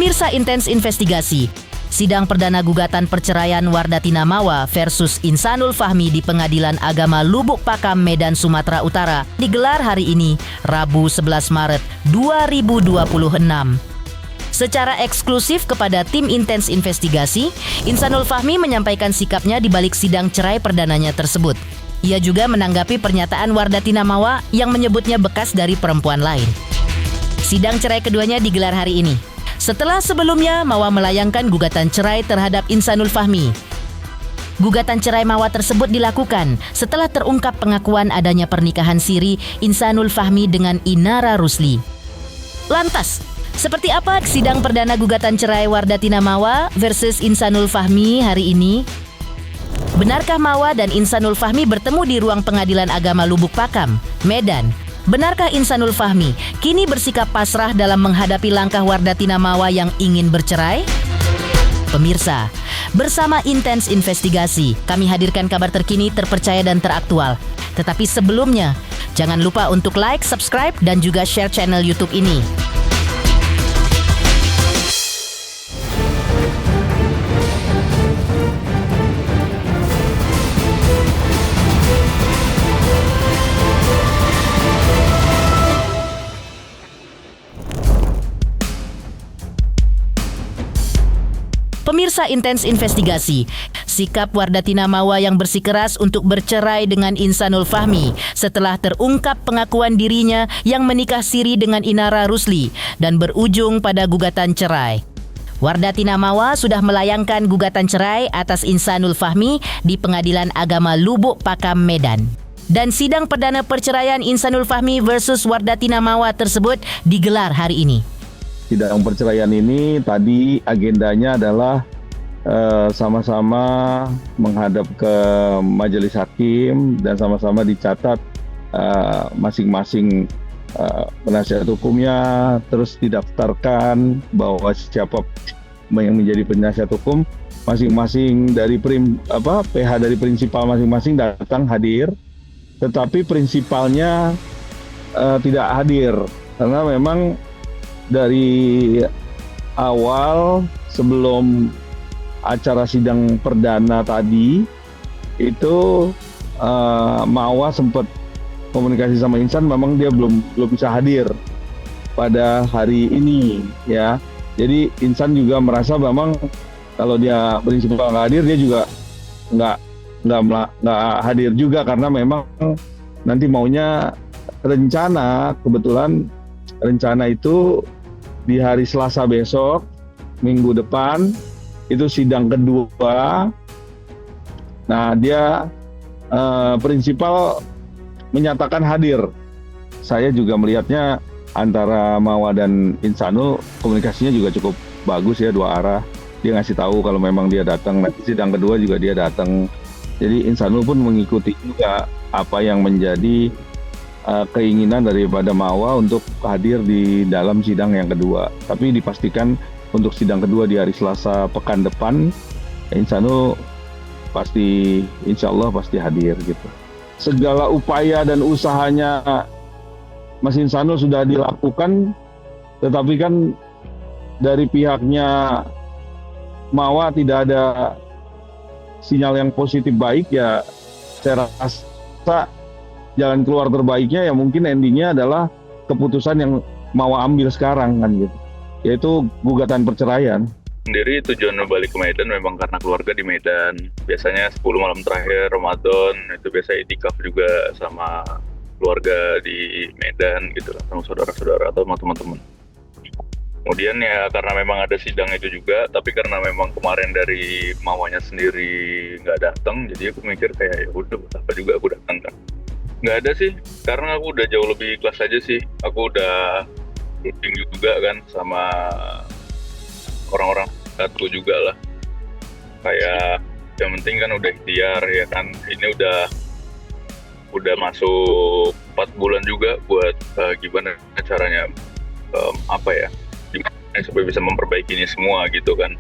Pemirsa Intens Investigasi, sidang perdana gugatan perceraian Wardatina Mawa versus Insanul Fahmi di Pengadilan Agama Lubuk Pakam, Medan, Sumatera Utara digelar hari ini, Rabu 11 Maret 2026. Secara eksklusif kepada tim Intens Investigasi, Insanul Fahmi menyampaikan sikapnya di balik sidang cerai perdananya tersebut. Ia juga menanggapi pernyataan Wardatina Mawa yang menyebutnya bekas dari perempuan lain. Sidang cerai keduanya digelar hari ini, setelah sebelumnya Mawa melayangkan gugatan cerai terhadap Insanul Fahmi. Gugatan cerai Mawa tersebut dilakukan setelah terungkap pengakuan adanya pernikahan siri Insanul Fahmi dengan Inara Rusli. Lantas, seperti apa sidang perdana gugatan cerai Wardatina Mawa versus Insanul Fahmi hari ini? Benarkah Mawa dan Insanul Fahmi bertemu di ruang Pengadilan Agama Lubuk Pakam, Medan? Benarkah Insanul Fahmi kini bersikap pasrah dalam menghadapi langkah Wardatina Mawa yang ingin bercerai? Pemirsa, bersama Intens Investigasi, kami hadirkan kabar terkini, terpercaya dan teraktual. Tetapi sebelumnya, jangan lupa untuk like, subscribe, dan juga share channel YouTube ini. Pemirsa Intens Investigasi, sikap Wardatina Mawa yang bersikeras untuk bercerai dengan Insanul Fahmi setelah terungkap pengakuan dirinya yang menikah siri dengan Inara Rusli dan berujung pada gugatan cerai. Wardatina Mawa sudah melayangkan gugatan cerai atas Insanul Fahmi di Pengadilan Agama Lubuk Pakam, Medan. Dan sidang perdana perceraian Insanul Fahmi versus Wardatina Mawa tersebut digelar hari ini. Sidang perceraian ini tadi agendanya adalah sama-sama menghadap ke majelis hakim dan sama-sama dicatat masing-masing penasihat hukumnya, terus didaftarkan bahwa siapa yang menjadi penasihat hukum masing-masing dari PH dari prinsipal masing-masing datang hadir, tetapi prinsipalnya tidak hadir karena memang dari awal sebelum acara sidang perdana tadi itu Mawa sempat komunikasi sama Insan, memang dia belum bisa hadir pada hari ini ya. Jadi Insan juga merasa memang kalau dia prinsipal nggak hadir, dia juga nggak hadir juga karena memang nanti maunya kebetulan rencana itu di hari Selasa besok, minggu depan, itu sidang kedua. Nah, dia prinsipal menyatakan hadir. Saya juga melihatnya antara Mawa dan Insanul komunikasinya juga cukup bagus ya, dua arah. Dia ngasih tahu kalau memang dia datang, nanti sidang kedua juga dia datang. Jadi Insanul pun mengikuti juga apa yang menjadi keinginan daripada Mawa untuk hadir di dalam sidang yang kedua. Tapi dipastikan untuk sidang kedua di hari Selasa pekan depan, Insanul pasti, insya Allah pasti hadir gitu. Segala upaya dan usahanya Mas Insanul sudah dilakukan, tetapi kan dari pihaknya Mawa tidak ada sinyal yang positif baik ya. Saya rasa jalan keluar terbaiknya ya mungkin endingnya adalah keputusan yang Mawa ambil sekarang kan gitu, yaitu gugatan perceraian. Sendiri tujuan balik ke Medan memang karena keluarga di Medan. Biasanya 10 malam terakhir Ramadan itu biasa itikaf juga sama keluarga di Medan gitu lah, sama saudara-saudara atau sama teman-teman. Kemudian ya karena memang ada sidang itu juga, tapi karena memang kemarin dari Mawanya sendiri nggak datang, jadi aku mikir kayak ya udah apa juga aku datang kan. Nggak ada sih, karena aku udah jauh lebih ikhlas aja sih. Aku udah rutin juga kan sama orang-orang aku juga lah. Kayak yang penting kan udah ikhtiar ya kan. Ini udah masuk 4 bulan juga buat gimana caranya gimana supaya bisa memperbaiki ini semua gitu kan.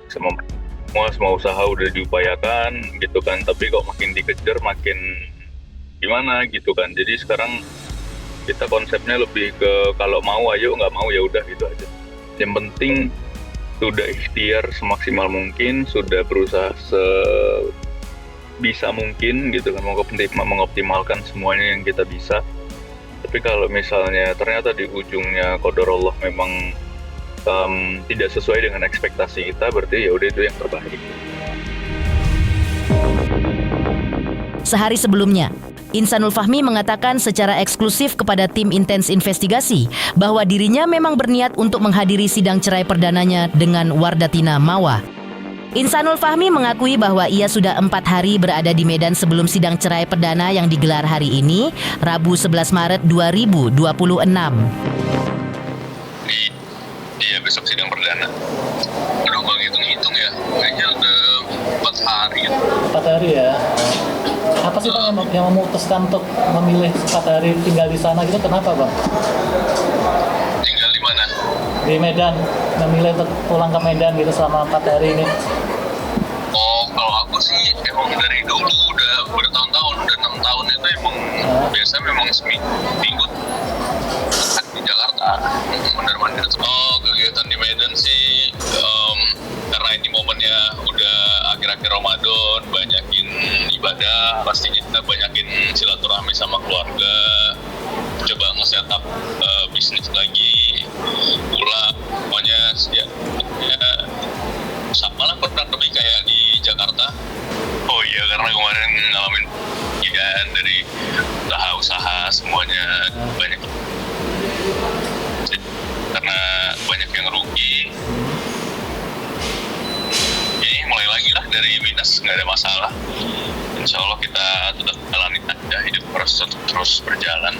Semua usaha udah diupayakan gitu kan, tapi kok makin dikejar makin gimana gitu kan. Jadi sekarang kita konsepnya lebih ke kalau mau ayo, nggak mau ya udah gitu aja. Yang penting sudah ikhtiar semaksimal mungkin, sudah berusaha sebisa mungkin gitu kan, mengoptimalkan semuanya yang kita bisa. Tapi kalau misalnya ternyata di ujungnya qadarullah memang tidak sesuai dengan ekspektasi kita, berarti ya udah itu yang terbaik. Sehari sebelumnya, Insanul Fahmi mengatakan secara eksklusif kepada tim intens investigasi bahwa dirinya memang berniat untuk menghadiri sidang cerai perdananya dengan Wardatina Mawa. Insanul Fahmi mengakui bahwa ia sudah 4 hari berada di Medan sebelum sidang cerai perdana yang digelar hari ini, Rabu 11 Maret 2026. Iya, besok sidang perdana. Aduh, kalau hitung-hitung ya, kayaknya udah 4 hari. 4 hari ya. Apa sih Bang yang memutuskan untuk memilih 4 hari tinggal di sana gitu, kenapa Bang? Tinggal di mana? Di Medan, memilih untuk pulang ke Medan gitu selama 4 hari ini. Oh, kalau aku sih emang dari dulu udah bertahun-tahun, udah 6 tahun itu emang biasa memang seminggu di Jakarta, mondar-mandir. Oh, kegiatan di Medan sih karena ini momennya udah akhir-akhir Ramadan, banyakin ibadah, pastinya kita banyakin silaturahmi sama keluarga, coba nge-setup bisnis lagi pula, pokoknya ya sama lah kurang lebih kayak di Jakarta. Oh iya, karena kemarin ngalamin ya dari usaha semuanya banyak, karena banyak yang rugi. Ini mulai lagi lah dari minus, nggak ada masalah. Insya Allah kita tetap jalani aja, hidup terus berjalan.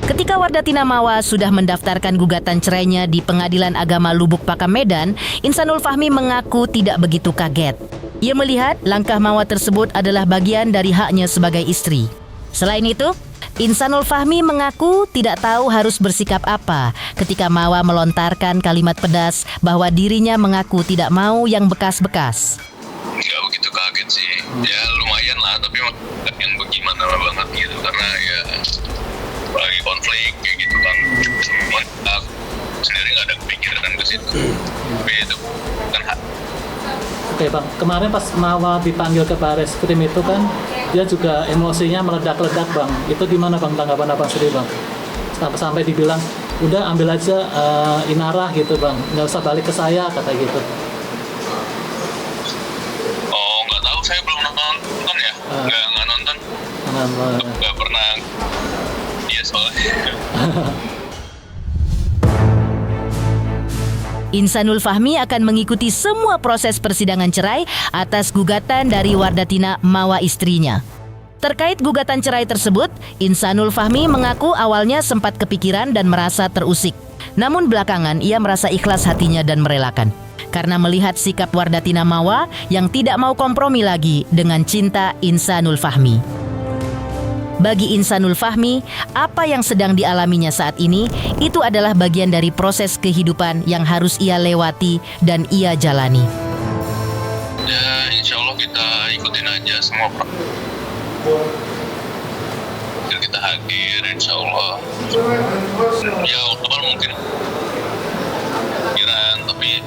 Ketika Wardatina Mawa sudah mendaftarkan gugatan cerainya di Pengadilan Agama Lubuk Pakam Medan, Insanul Fahmi mengaku tidak begitu kaget. Ia melihat langkah Mawa tersebut adalah bagian dari haknya sebagai istri. Selain itu, Insanul Fahmi mengaku tidak tahu harus bersikap apa ketika Mawa melontarkan kalimat pedas bahwa dirinya mengaku tidak mau yang bekas-bekas. Nggak begitu kaget sih, ya lumayan lah, tapi yang bagaimana banget gitu, karena ya lagi konflik kayak gitu kan. Aku sendiri nggak ada kepikiran ke situ, tapi itu kan hak. Oke Bang, kemarin pas Mawa dipanggil ke Bareskrim itu kan dia juga emosinya meledak-ledak Bang. Itu gimana Bang tanggapan Abang sendiri Bang? Sampai dibilang udah ambil aja Inarah gitu Bang, nggak usah balik ke saya, kata gitu. Oh, nggak tahu, saya belum nonton ya, nggak nonton, nggak pernah. Iya soalnya. Insanul Fahmi akan mengikuti semua proses persidangan cerai atas gugatan dari Wardatina Mawa istrinya. Terkait gugatan cerai tersebut, Insanul Fahmi mengaku awalnya sempat kepikiran dan merasa terusik. Namun belakangan ia merasa ikhlas hatinya dan merelakan. Karena melihat sikap Wardatina Mawa yang tidak mau kompromi lagi dengan cinta Insanul Fahmi. Bagi Insanul Fahmi, apa yang sedang dialaminya saat ini itu adalah bagian dari proses kehidupan yang harus ia lewati dan ia jalani. Ya, insya Allah kita ikutin aja semua kita hadir, insya Allah. Ya, awal mungkin pikiran, tapi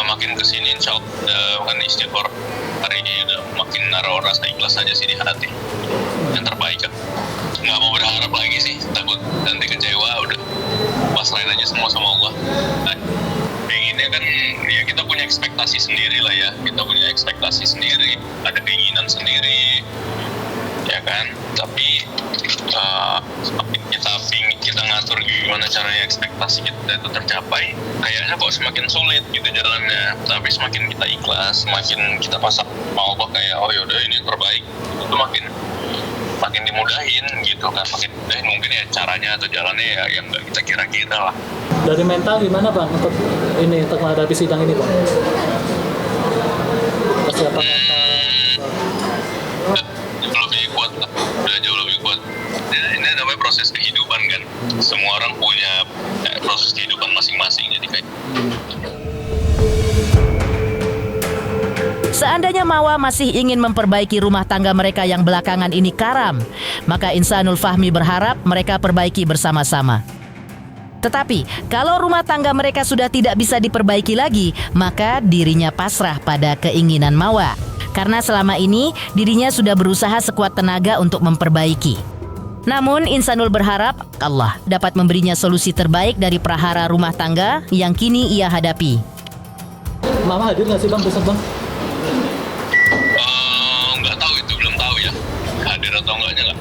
makin kesini insya Allah makin istighfar hari ini udah makin naruh rasa ikhlas aja sih di hati. Yang terbaik kan, nggak mau berharap lagi sih, takut nanti kecewa, udah pasrahin aja semua sama Allah. Nah, pengennya kan ya kita punya ekspektasi sendiri lah ya, kita punya ekspektasi sendiri, ada keinginan sendiri ya kan, tapi semakin kita ngatur gimana caranya ekspektasi kita itu tercapai, kayaknya kok semakin sulit gitu jalannya. Tapi semakin kita ikhlas, semakin kita pasang mau Allah kayak oh yaudah ini yang terbaik, itu makin dimudahin gitu kan, makin mungkin ya caranya atau jalannya ya yang nggak kita kira-kira lah. Dari mental gimana Bang untuk menghadapi sidang ini Bang? Persiapan mental? Lebih kuat lah, udah jauh lebih kuat. Ini namanya proses kehidupan kan, semua orang punya proses kehidupan masing-masing, jadi kayak Seandainya Mawa masih ingin memperbaiki rumah tangga mereka yang belakangan ini karam, maka Insanul Fahmi berharap mereka perbaiki bersama-sama. Tetapi, kalau rumah tangga mereka sudah tidak bisa diperbaiki lagi, maka dirinya pasrah pada keinginan Mawa. Karena selama ini, dirinya sudah berusaha sekuat tenaga untuk memperbaiki. Namun, Insanul berharap Allah dapat memberinya solusi terbaik dari prahara rumah tangga yang kini ia hadapi. Mama hadir nggak sih bang besok bang? Nggak tahu, itu belum tahu ya. Hadir atau enggaknya lah.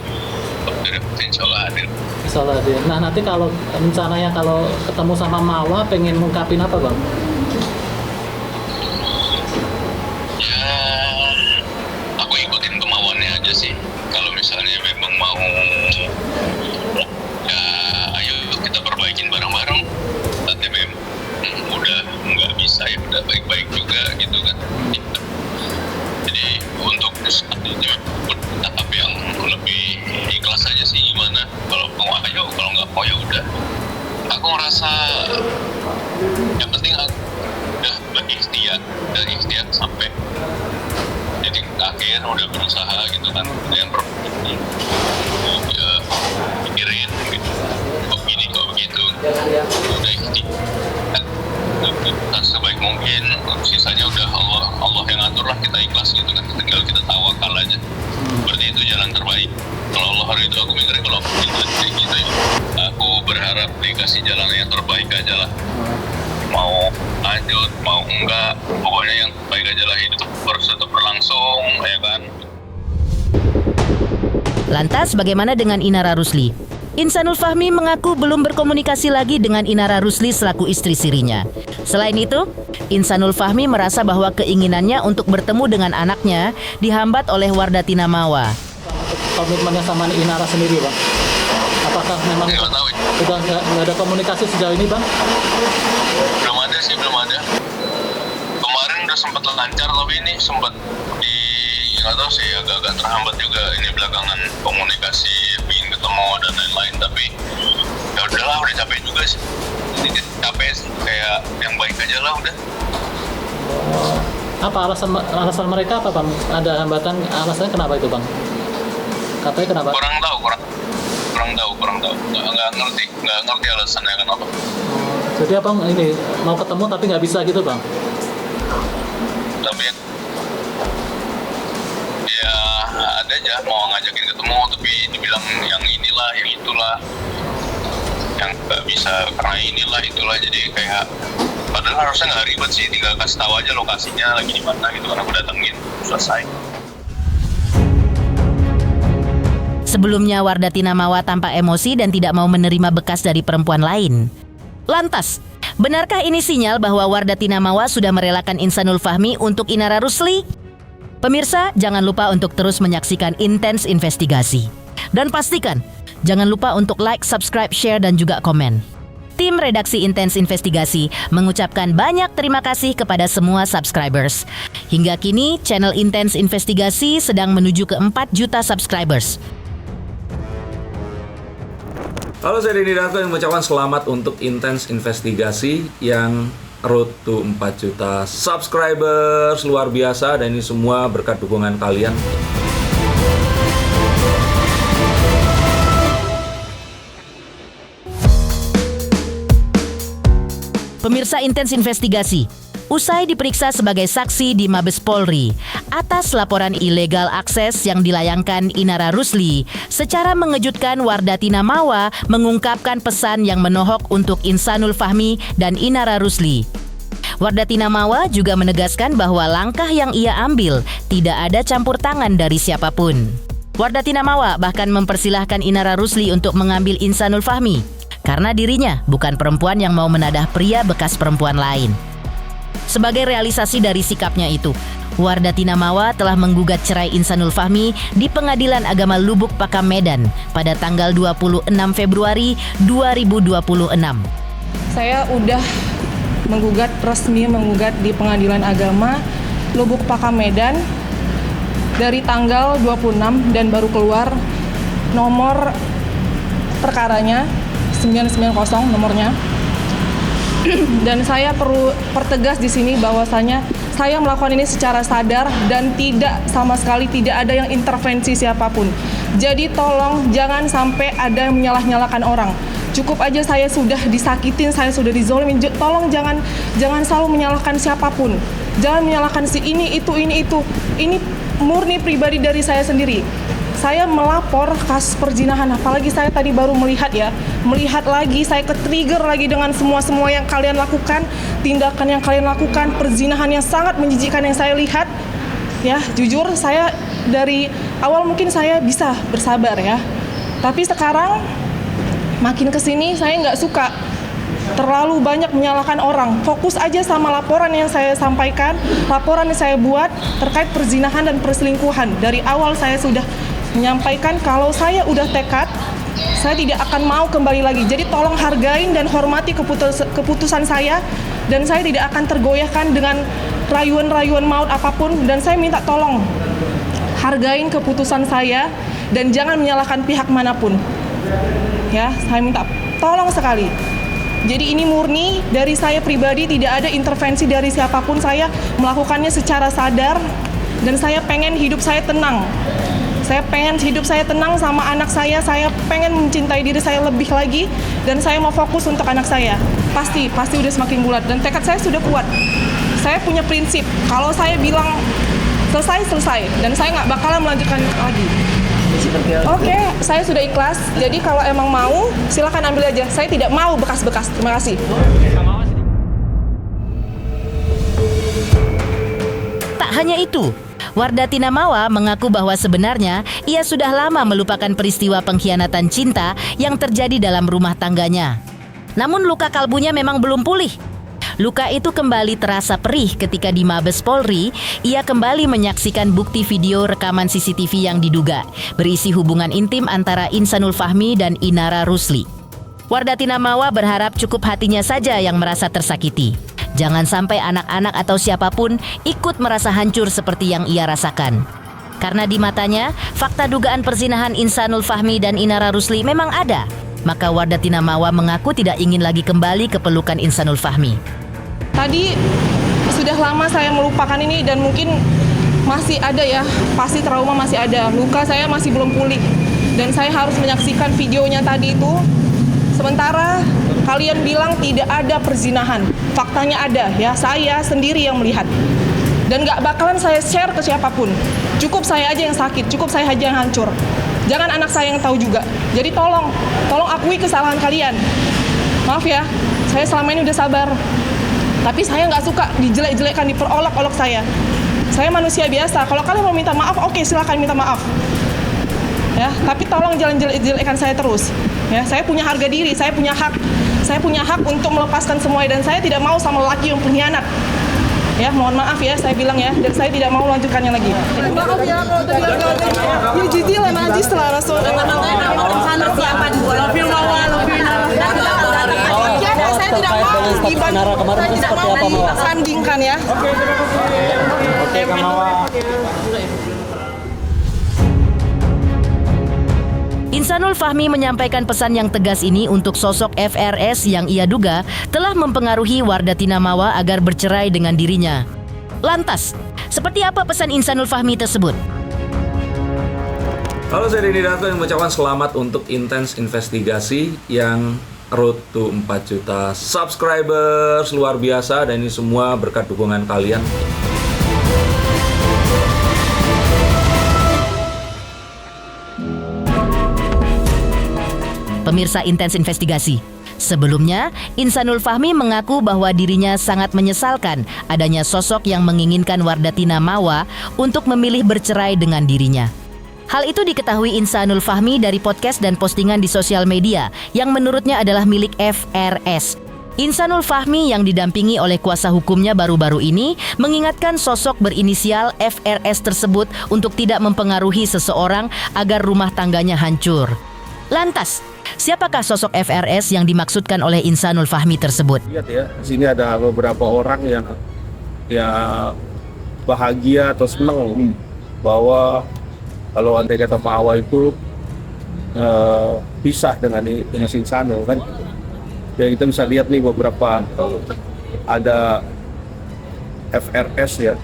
Insya Allah hadir. Insya Allah hadir. Nah nanti kalau rencananya kalau ketemu sama Mawa pengen ngungkapin apa bang? Ya, aku ikutin kemauannya aja sih. Kalau misalnya memang mau, ya ayo kita perbaikin bareng-bareng. Nanti memang udah nggak bisa ya, udah baik-baik juga gitu kan. Jadi untuk tahap yang lebih ikhlas aja sih gimana. Kalau mau ayo, kalau nggak mau ya udah. Aku ngerasa yang penting aku udah berikhtiar dari ikhtiar sampai jadi akhir udah berusaha gitu kan. Yang ya pikirin gitu, kok gini kok begitu, udah ikhtiar kan sebaik mungkin, sisanya udah Allah yang atur lah, kita ikhlas gitu kan, tinggal kita tawakal aja. Berarti itu jalan terbaik. Kalau Allah hari itu aku mikirnya kalau aku kayak gitu ya, aku berharap dikasih jalan yang terbaik aja lah. Mau lanjut, mau enggak, pokoknya yang baik aja lah, hidup harus tetap berlangsung, ya kan. Lantas bagaimana dengan Inara Rusli? Insanul Fahmi mengaku belum berkomunikasi lagi dengan Inara Rusli selaku istri sirinya. Selain itu, Insanul Fahmi merasa bahwa keinginannya untuk bertemu dengan anaknya dihambat oleh Wardatina Mawa. Komitmennya sama Inara sendiri bang? Apakah memang Nggak tahu ya. udah nggak ada komunikasi sejauh ini bang? Belum ada sih, belum ada. Kemarin udah sempat lancar, tapi ini sempat nggak tahu sih, agak-agak terhambat juga ini belakangan komunikasi, ingin ketemu dan lain-lain. Tapi ya udahlah, udah capek juga sih. Jadi capek sih, kayak yang baik aja lah udah. Apa alasan mereka apa bang? Ada hambatan, alasannya kenapa itu bang? Katanya kenapa? Kurang tahu. Nggak ngerti alasannya kenapa. Jadi abang ini mau ketemu tapi nggak bisa gitu bang? Tapi ya ada aja mau ngajakin ketemu, tapi dibilang yang inilah, yang itulah, yang nggak bisa karena inilah itulah. Jadi kayak padahal harusnya nggak ribet sih, tinggal kasih tahu aja lokasinya lagi di mana gitu, karena aku datengin, selesai. Sebelumnya Wardatina Mawa tampak emosi dan tidak mau menerima bekas dari perempuan lain. Lantas, benarkah ini sinyal bahwa Wardatina Mawa sudah merelakan Insanul Fahmi untuk Inara Rusli? Pemirsa, jangan lupa untuk terus menyaksikan Intens Investigasi. Dan pastikan, jangan lupa untuk like, subscribe, share, dan juga komen. Tim redaksi Intens Investigasi mengucapkan banyak terima kasih kepada semua subscribers. Hingga kini, channel Intens Investigasi sedang menuju ke 4 juta subscribers. Halo, saya Denny Darto yang mengucapkan selamat untuk Intens Investigasi yang road to 4 juta subscribers. Luar biasa, dan ini semua berkat dukungan kalian. Pemirsa Intens Investigasi, usai diperiksa sebagai saksi di Mabes Polri atas laporan ilegal akses yang dilayangkan Inara Rusli, secara mengejutkan Wardatina Mawa mengungkapkan pesan yang menohok untuk Insanul Fahmi dan Inara Rusli. Wardatina Mawa juga menegaskan bahwa langkah yang ia ambil tidak ada campur tangan dari siapapun. Wardatina Mawa bahkan mempersilahkan Inara Rusli untuk mengambil Insanul Fahmi, karena dirinya bukan perempuan yang mau menadah pria bekas perempuan lain. Sebagai realisasi dari sikapnya itu, Wardatina Mawa telah menggugat cerai Insanul Fahmi di Pengadilan Agama Lubuk Pakam Medan pada tanggal 26 Februari 2026. Saya udah resmi menggugat di Pengadilan Agama Lubuk Pakam Medan dari tanggal 26 dan baru keluar nomor perkaranya 990 nomornya. Dan saya perlu pertegas di sini bahwasanya saya melakukan ini secara sadar dan sama sekali tidak ada yang intervensi siapapun. Jadi tolong jangan sampai ada yang menyalah-nyalakan orang. Cukup aja saya sudah disakitin, saya sudah dizolimin. Tolong jangan selalu menyalahkan siapapun. Jangan menyalahkan si ini, itu. Ini murni pribadi dari saya sendiri. Saya melapor kasus perzinahan, apalagi saya tadi baru melihat lagi, saya ke-trigger lagi dengan semua yang kalian lakukan, tindakan yang kalian lakukan, perzinahan yang sangat menjijikkan yang saya lihat. Ya, jujur saya dari awal mungkin saya bisa bersabar ya. Tapi sekarang makin kesini saya nggak suka terlalu banyak menyalahkan orang. Fokus aja sama laporan yang saya sampaikan, laporan yang saya buat terkait perzinahan dan perselingkuhan. Dari awal saya sudah menyampaikan kalau saya udah tekad, saya tidak akan mau kembali lagi. Jadi tolong hargain dan hormati keputusan saya, dan saya tidak akan tergoyahkan dengan rayuan-rayuan maut apapun. Dan saya minta tolong hargain keputusan saya dan jangan menyalahkan pihak manapun. Ya, saya minta tolong sekali. Jadi ini murni dari saya pribadi, tidak ada intervensi dari siapapun. Saya melakukannya secara sadar dan saya pengen hidup saya tenang. Saya pengen hidup saya tenang sama anak saya pengen mencintai diri saya lebih lagi, dan saya mau fokus untuk anak saya. Pasti udah semakin bulat dan tekad saya sudah kuat. Saya punya prinsip, kalau saya bilang selesai, dan saya nggak bakalan melanjutkan lagi. Oke, saya sudah ikhlas. Jadi kalau emang mau, silakan ambil aja. Saya tidak mau bekas-bekas. Terima kasih. Tak hanya itu, Wardatina Mawa mengaku bahwa sebenarnya ia sudah lama melupakan peristiwa pengkhianatan cinta yang terjadi dalam rumah tangganya. Namun luka kalbunya memang belum pulih. Luka itu kembali terasa perih ketika di Mabes Polri, ia kembali menyaksikan bukti video rekaman CCTV yang diduga berisi hubungan intim antara Insanul Fahmi dan Inara Rusli. Wardatina Mawa berharap cukup hatinya saja yang merasa tersakiti. Jangan sampai anak-anak atau siapapun ikut merasa hancur seperti yang ia rasakan. Karena di matanya, fakta dugaan perzinahan Insanul Fahmi dan Inara Rusli memang ada. Maka Wardatina Mawa mengaku tidak ingin lagi kembali ke pelukan Insanul Fahmi. Tadi sudah lama saya melupakan ini dan mungkin masih ada ya, pasti trauma masih ada. Luka saya masih belum pulih dan saya harus menyaksikan videonya tadi itu. Sementara kalian bilang tidak ada perzinahan, faktanya ada ya, saya sendiri yang melihat. Dan gak bakalan saya share ke siapapun. Cukup saya aja yang sakit, cukup saya aja yang hancur. Jangan anak saya yang tahu juga. Jadi tolong akui kesalahan kalian. Maaf ya, saya selama ini udah sabar. Tapi saya nggak suka dijelek-jelekkan, diperolok-olok saya. Saya manusia biasa. Kalau kalian mau minta maaf, oke, silakan minta maaf. Ya, tapi tolong jangan jelek-jelekkan saya terus. Ya, saya punya harga diri, saya punya hak. Saya punya hak untuk melepaskan semuanya dan saya tidak mau sama lelaki yang pengkhianat. Ya, mohon maaf ya, saya bilang ya, dan saya tidak mau melanjutkannya lagi. Maaf ya kalau tadi ya jijilan aja setelah rasul dengan sana siapa di bola film awal saya tidak mau gibah, saya tidak mau disandingkan ya. Oke, Kamawa. Insanul Fahmi menyampaikan pesan yang tegas ini untuk sosok FRS yang ia duga telah mempengaruhi Wardatina Mawa agar bercerai dengan dirinya. Lantas, seperti apa pesan Insanul Fahmi tersebut? Halo, saya Denny Darto yang mengucapkan selamat untuk Intens Investigasi yang road to 4 juta subscribers, luar biasa, dan ini semua berkat dukungan kalian. Pemirsa Intens Investigasi, sebelumnya Insanul Fahmi mengaku bahwa dirinya sangat menyesalkan adanya sosok yang menginginkan Wardatina Mawa untuk memilih bercerai dengan dirinya. Hal itu diketahui Insanul Fahmi dari podcast dan postingan di sosial media yang menurutnya adalah milik FRS. Insanul Fahmi yang didampingi oleh kuasa hukumnya baru-baru ini mengingatkan sosok berinisial FRS tersebut untuk tidak mempengaruhi seseorang agar rumah tangganya hancur. Lantas, siapakah sosok FRS yang dimaksudkan oleh Insanul Fahmi tersebut? Lihat ya, di sini ada beberapa orang yang bahagia atau senang bahwa kalau andai kata Pak Awa itu pisah dengan Insanul kan. Ya, kita bisa lihat nih beberapa ada FRS ya.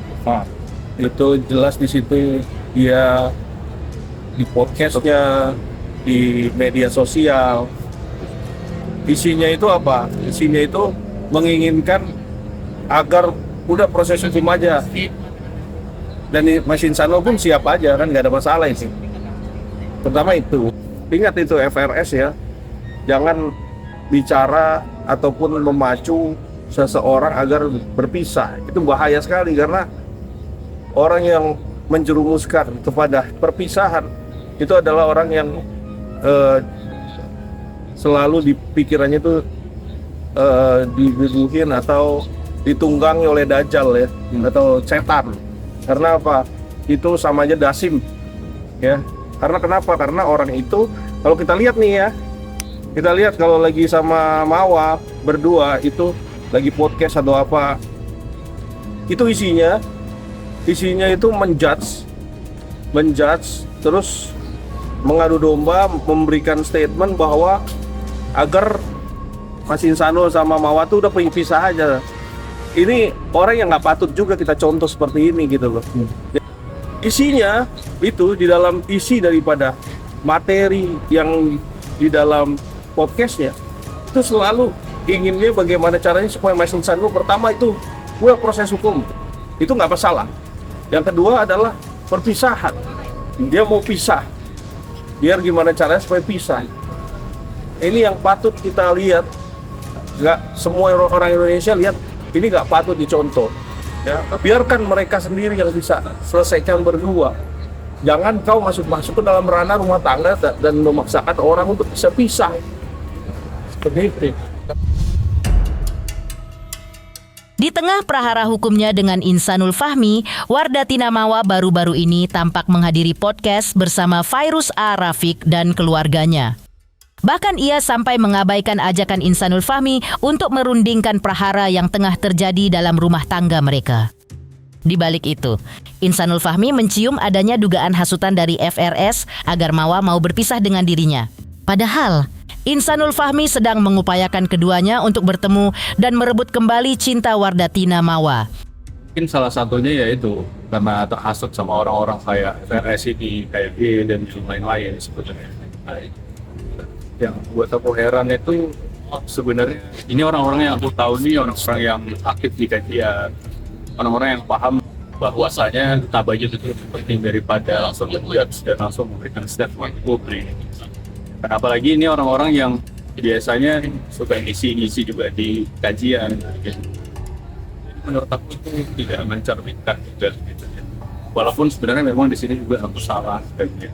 Itu jelas di situ dia di podcastnya, di media sosial Isinya itu apa? Isinya itu menginginkan agar udah proses hukum aja. Dan Mas Insanul pun siap aja, kan nggak ada masalah itu. Pertama itu, ingat itu FRS ya, jangan bicara ataupun memacu seseorang agar berpisah. Itu bahaya sekali karena orang yang menjerumuskan kepada perpisahan itu adalah orang yang selalu di pikirannya itu dibubuhin atau ditunggangi oleh dajjal ya, atau setan. Karena apa? Itu sama aja dasim ya. Karena kenapa? Karena orang itu, kalau kita lihat nih ya, kita lihat kalau lagi sama Mawa berdua itu lagi podcast atau apa, itu isinya itu menjudge terus mengadu domba, memberikan statement bahwa agar Mas Insanul sama Mawa tuh udah pisah aja. Ini orang yang nggak patut juga kita contoh seperti ini gitu loh. Isinya itu di dalam isi daripada materi yang di dalam podcastnya itu selalu inginnya bagaimana caranya supaya Mas Insanul pertama itu proses hukum itu nggak masalah. Yang kedua adalah perpisahan. Dia mau pisah, biar gimana caranya supaya pisah. Ini yang patut kita lihat. Nggak semua orang Indonesia lihat. Ini nggak patut dicontoh. Ya, biarkan mereka sendiri yang bisa selesaikan berdua. Jangan kau masuk ke dalam ranah rumah tangga dan memaksakan orang untuk bisa pisah. Seperti itu. Di tengah prahara hukumnya dengan Insanul Fahmi, Wardatina Mawa baru-baru ini tampak menghadiri podcast bersama Fairuz A. Rafiq dan keluarganya. Bahkan ia sampai mengabaikan ajakan Insanul Fahmi untuk merundingkan prahara yang tengah terjadi dalam rumah tangga mereka. Di balik itu, Insanul Fahmi mencium adanya dugaan hasutan dari FRS agar Mawa mau berpisah dengan dirinya. Padahal, Insanul Fahmi sedang mengupayakan keduanya untuk bertemu dan merebut kembali cinta Wardatina Mawa. Mungkin salah satunya yaitu karena terhasut sama orang-orang kayak FRS ini, kayak B dan lain-lain sebetulnya. Yang buat aku heran itu sebenarnya ini orang-orang yang aku tahu nih orang-orang yang aktif di kajian, orang-orang yang paham bahwasanya tabayun itu penting daripada langsung menjudge dan langsung memberikan statement publik. Dan apalagi ini orang-orang yang biasanya suka ngisi-ngisi juga di kajian. Gitu. Menurut aku itu tidak mencerminkan juga. Gitu. Walaupun sebenarnya memang di sini juga aku salah. Gitu.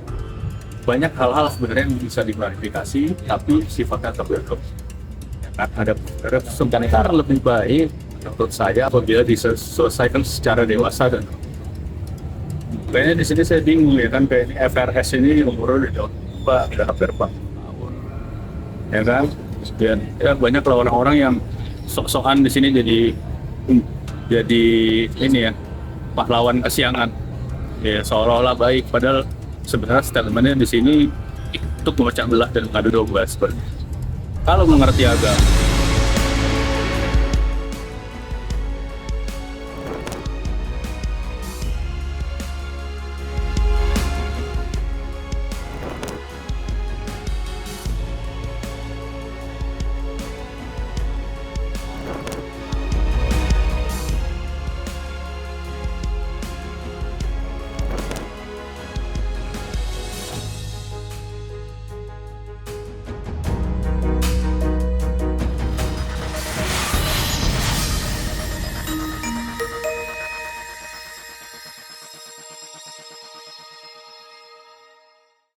Banyak hal-hal sebenarnya yang bisa diklarifikasi, tapi sifatnya tertutup. Ada sebenarnya lebih baik menurut saya apabila diselesaikan secara dewasa dan kayaknya di sini saya bingung ya kan, kayak ini FRS ini umurnya udah hampir 4 tahun, ya kan? Dan ya banyak lah orang-orang yang sok-sokan di sini jadi ini ya pahlawan kesiangan, ya seolah-olah baik, padahal sebenarnya statementnya di sini untuk memecah belah dan mengadu domba seperti. Kalau mengerti agama,